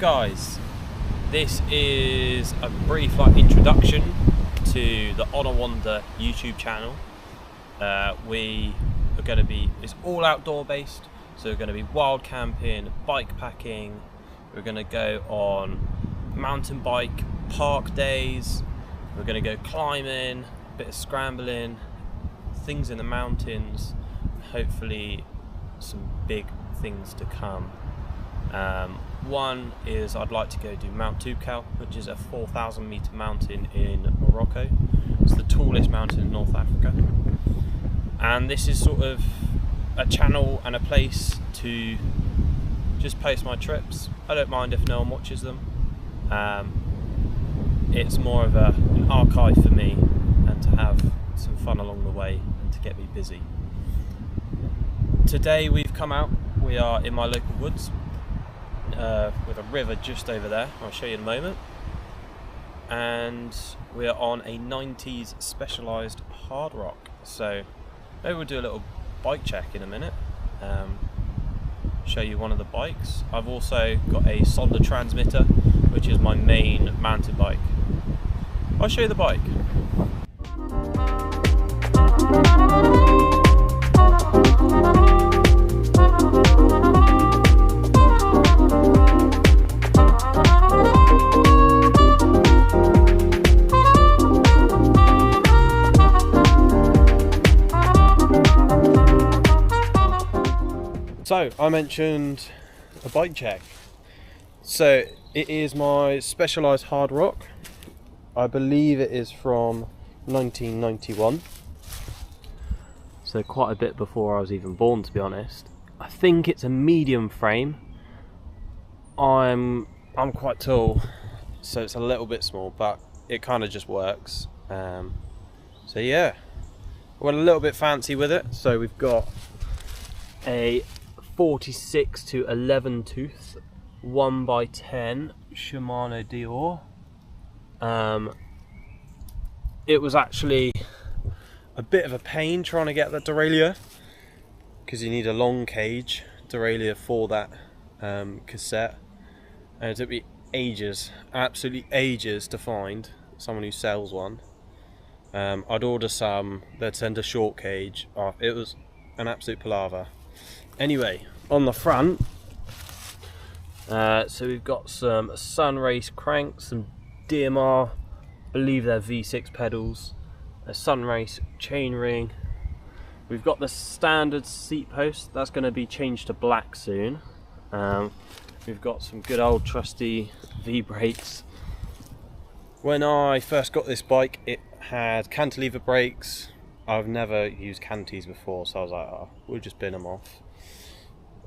guys, this is a brief introduction to the On a Wander YouTube channel. We are going to be, it's all outdoor based, so we're going to be wild camping, bike packing, we're going to go on mountain bike park days, we're going to go climbing, a bit of scrambling, things in the mountains, hopefully some big things to come. One is I'd like to go do Mount Toubkal, which is a 4,000 meter mountain in Morocco. It's the tallest mountain in North Africa. And this is sort of a channel and a place to just post my trips. I don't mind if no one watches them. It's more of an archive for me and to have some fun along the way and to get me busy. Today we've come out, we are in my local woods with a river just over there. I'll show you in a moment. And we are on a 90s specialised hard rock. So maybe we'll do a little bike check in a minute. Show you one of the bikes. I've also got a Sonda transmitter, which is my main mountain bike. I'll show you the bike. So I mentioned a bike check. So it is my specialised hard rock. I believe it is from 1991. So quite a bit before I was even born, to be honest. I think it's a medium frame. I'm quite tall, so it's a little bit small, but it kind of just works. So yeah, we went a little bit fancy with it. So we've got a 46 to 11 tooth 1x10 Shimano Dior. It was actually a bit of a pain trying to get that derailleur because you need a long cage derailleur for that cassette, and it took me ages, absolutely ages, to find someone who sells one. I'd order some, they'd send a short cage. Oh, it was an absolute palaver. Anyway, on the front, so we've got some Sunrace cranks, some DMR, I believe they're V6 pedals, a Sunrace chainring. We've got the standard seat post, that's going to be changed to black soon. We've got some good old trusty V brakes. When I first got this bike, it had cantilever brakes. I've never used canties before, so I was like, oh, we'll just bin them off.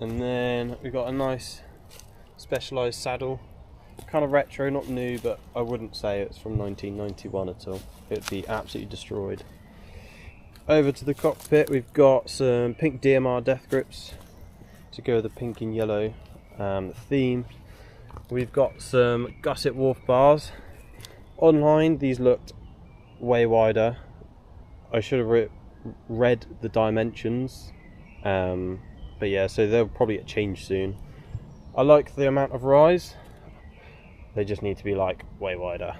And then we've got a nice specialised saddle, kind of retro, not new, but I wouldn't say it's from 1991 at all. It'd be absolutely destroyed. Over to the cockpit, we've got some pink DMR death grips to go with the pink and yellow theme. We've got some gusset wharf bars. Online, these looked way wider. I should have read the dimensions. But yeah, so they'll probably get changed soon. I like the amount of rise. They just need to be way wider.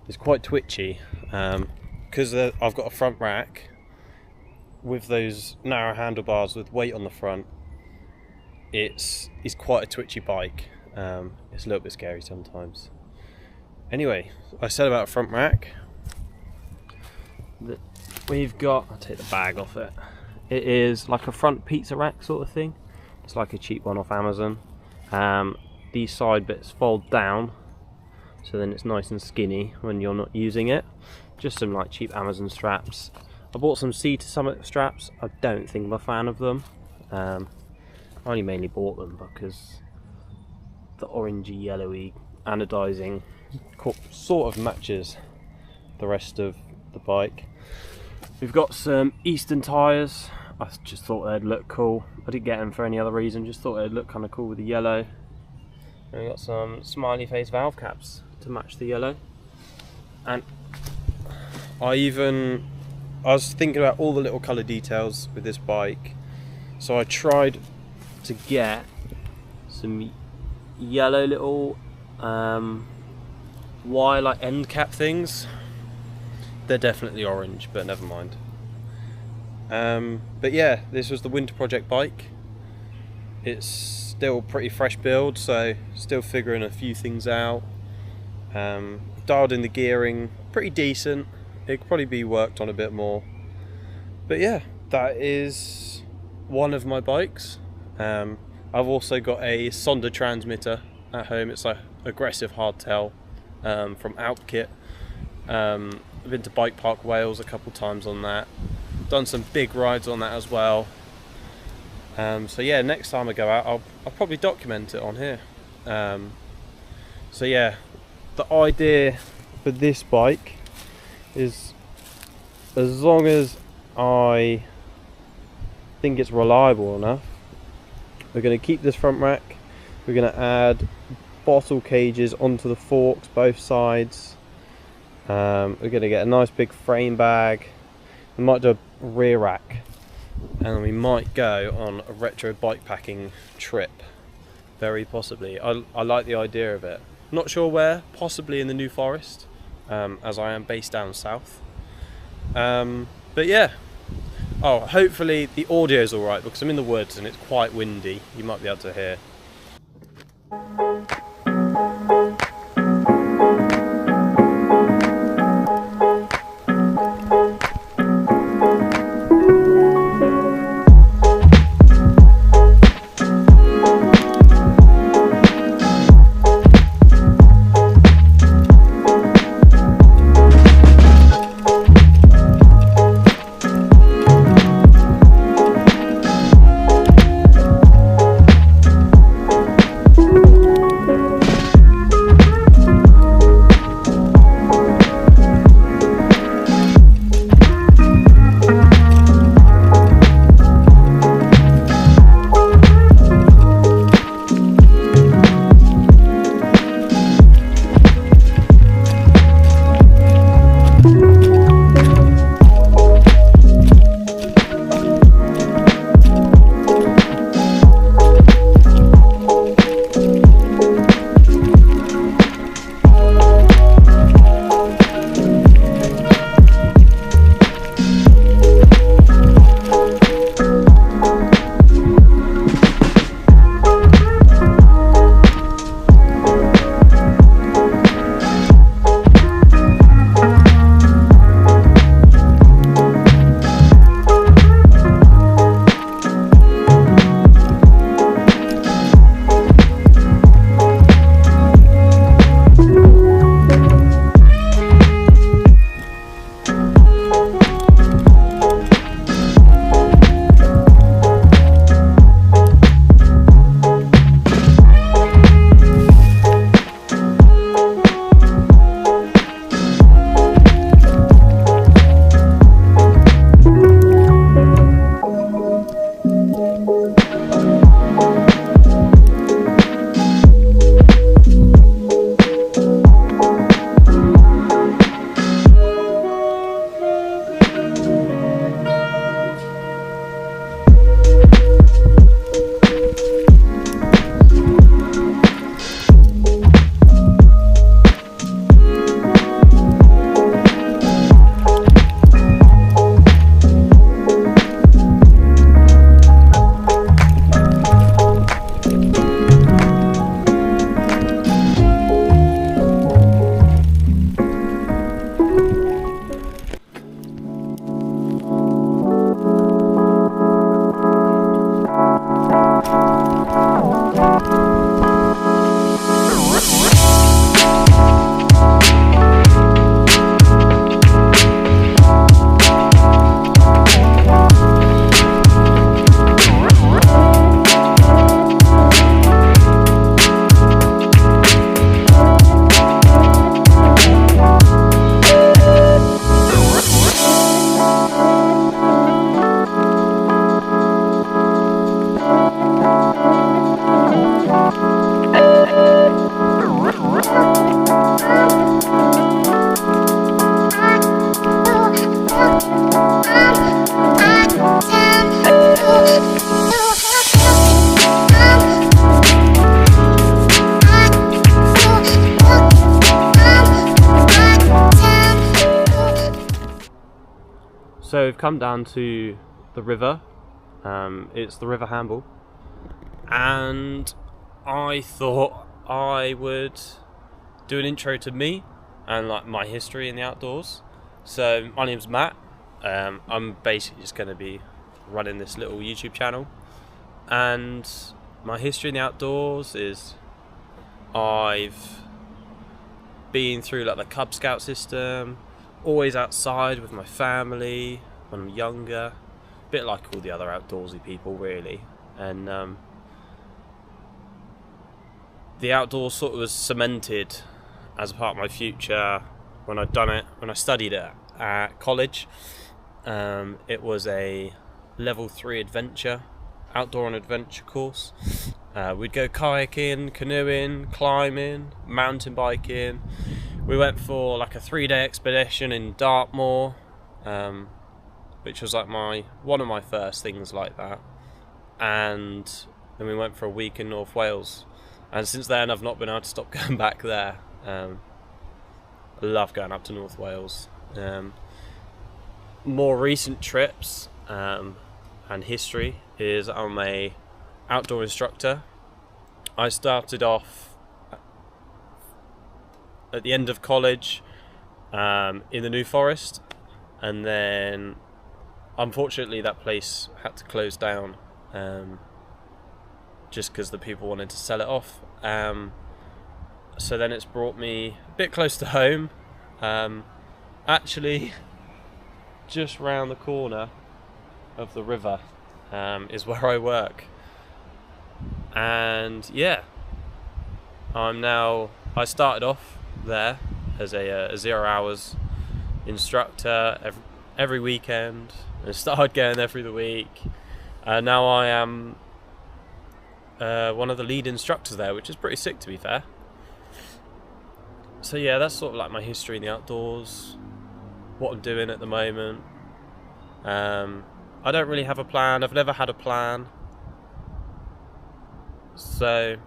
It's quite twitchy because I've got a front rack with those narrow handlebars with weight on the front. It's quite a twitchy bike. It's a little bit scary sometimes. Anyway, I said about a front rack. We've got, I'll take the bag off it. It is like a front pizza rack sort of thing. It's like a cheap one off Amazon. These side bits fold down, so then it's nice and skinny when you're not using it. Just some cheap Amazon straps. I bought some Sea to Summit straps. I don't think I'm a fan of them. I only mainly bought them because the orangey yellowy anodizing sort of matches the rest of the bike. We've got some Eastern tyres. I just thought they'd look cool. I didn't get them for any other reason, just thought they'd look kind of cool with the yellow. And we've got some smiley face valve caps to match the yellow. And I was thinking about all the little colour details with this bike, so I tried to get some yellow little wire like end cap things. They're definitely orange, but never mind. But yeah, this was the winter project bike. It's still pretty fresh build, so still figuring a few things out. Dialed in the gearing pretty decent. It could probably be worked on a bit more. But yeah, that is one of my bikes. I've also got a Sonda transmitter at home. It's like aggressive hardtail from Alpkit. I've been to Bike Park Wales a couple times on that. Done some big rides on that as well. So yeah, next time I go out, I'll probably document it on here. So yeah, the idea for this bike is, as long as I think it's reliable enough, we're going to keep this front rack. We're going to add bottle cages onto the forks, both sides. We're going to get a nice big frame bag. We might do a rear rack, and we might go on a retro bike packing trip, very possibly. I like the idea of it. Not sure where, possibly in the New Forest, as I am based down south. But yeah, hopefully the audio is alright, because I'm in the woods and it's quite windy. You might be able to hear. So we've come down to the river. It's the River Hamble, and I thought I would do an intro to me and like my history in the outdoors. So my name's Matt. I'm basically just going to be running this little YouTube channel, and my history in the outdoors is I've been through like the Cub Scout system, always outside with my family when I'm younger, a bit like all the other outdoorsy people really, and the outdoors sort of was cemented as a part of my future when I studied it at college. It was a level 3 outdoor and adventure course. We'd go kayaking, canoeing, climbing, mountain biking. We went for like a 3-day expedition in Dartmoor, which was like one of my first things like that. And then we went for a week in North Wales. And since then I've not been able to stop going back there. I love going up to North Wales. More recent trips and history is I'm a outdoor instructor. I started off at the end of college in the New Forest, and then unfortunately that place had to close down just because the people wanted to sell it off. So then it's brought me a bit close to home, actually just round the corner of the river is where I work. And yeah, I started off there as a 0 hours instructor every weekend, and started going there through the week, and now I am one of the lead instructors there, which is pretty sick to be fair. So yeah, that's sort of like my history in the outdoors, what I'm doing at the moment. I don't really have a plan. I've never had a plan, so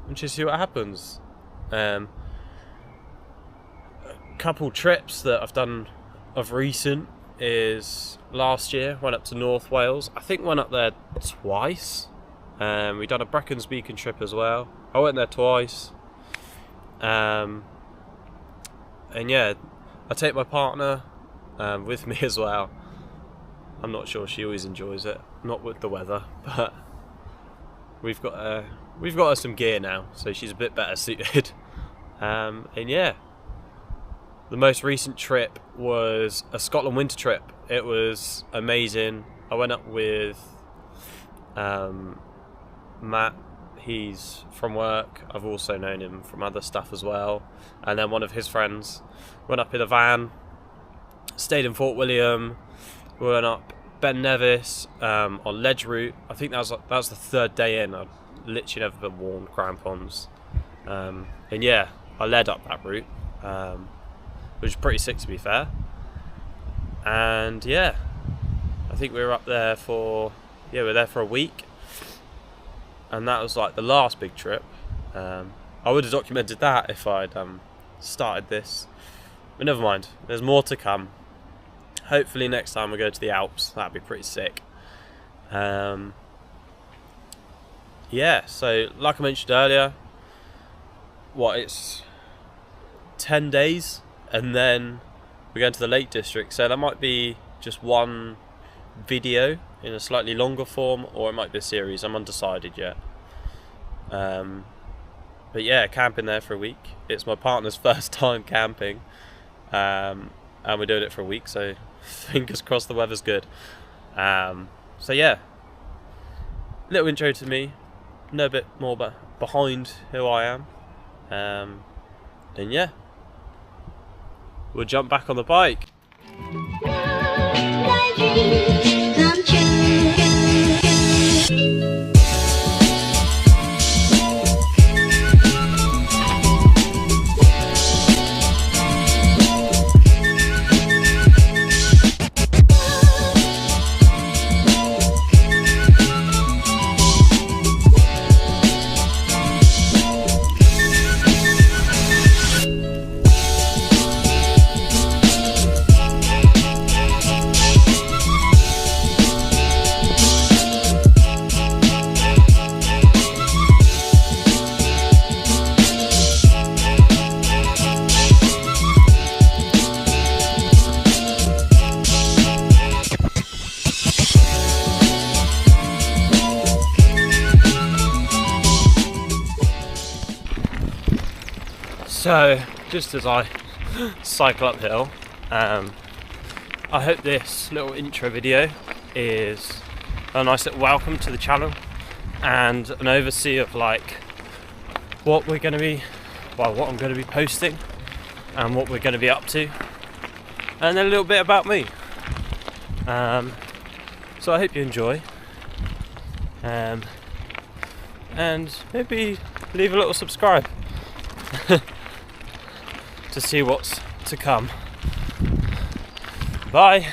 we'll just see what happens. A couple trips that I've done of recent is last year went up to North Wales. I think went up there twice. We done a Brecons Beacon trip as well. I went there twice. And yeah, I take my partner with me as well. I'm not sure she always enjoys it, not with the weather, but we've got her some gear now, so she's a bit better suited. And yeah, the most recent trip was a Scotland winter trip. It was amazing. I went up with Matt. He's from work. I've also known him from other stuff as well. And then one of his friends. Went up in a van, stayed in Fort William. We went up Ben Nevis on ledge route. I think that was the 3rd day in. I'd literally never been worn crampons. And yeah, I led up that route, which is pretty sick to be fair. And yeah, I think we were up there we were there for a week. And that was like the last big trip. I would have documented that if I'd started this, but never mind, there's more to come. Hopefully next time we go to the Alps, that'd be pretty sick. Yeah, so like I mentioned earlier, it's 10 days and then we're going to the Lake District, so that might be just one video in a slightly longer form, or it might be a series. I'm undecided yet. But yeah, camping there for a week. It's my partner's first time camping, and we're doing it for a week, so fingers crossed the weather's good. So yeah, little intro to me, know a bit more behind who I am, and yeah, we'll jump back on the bike. So just as I cycle uphill, I hope this little intro video is a nice little welcome to the channel and an overview of like what I'm going to be posting and what we're going to be up to, and then a little bit about me. So I hope you enjoy, and maybe leave a little subscribe to see what's to come. Bye.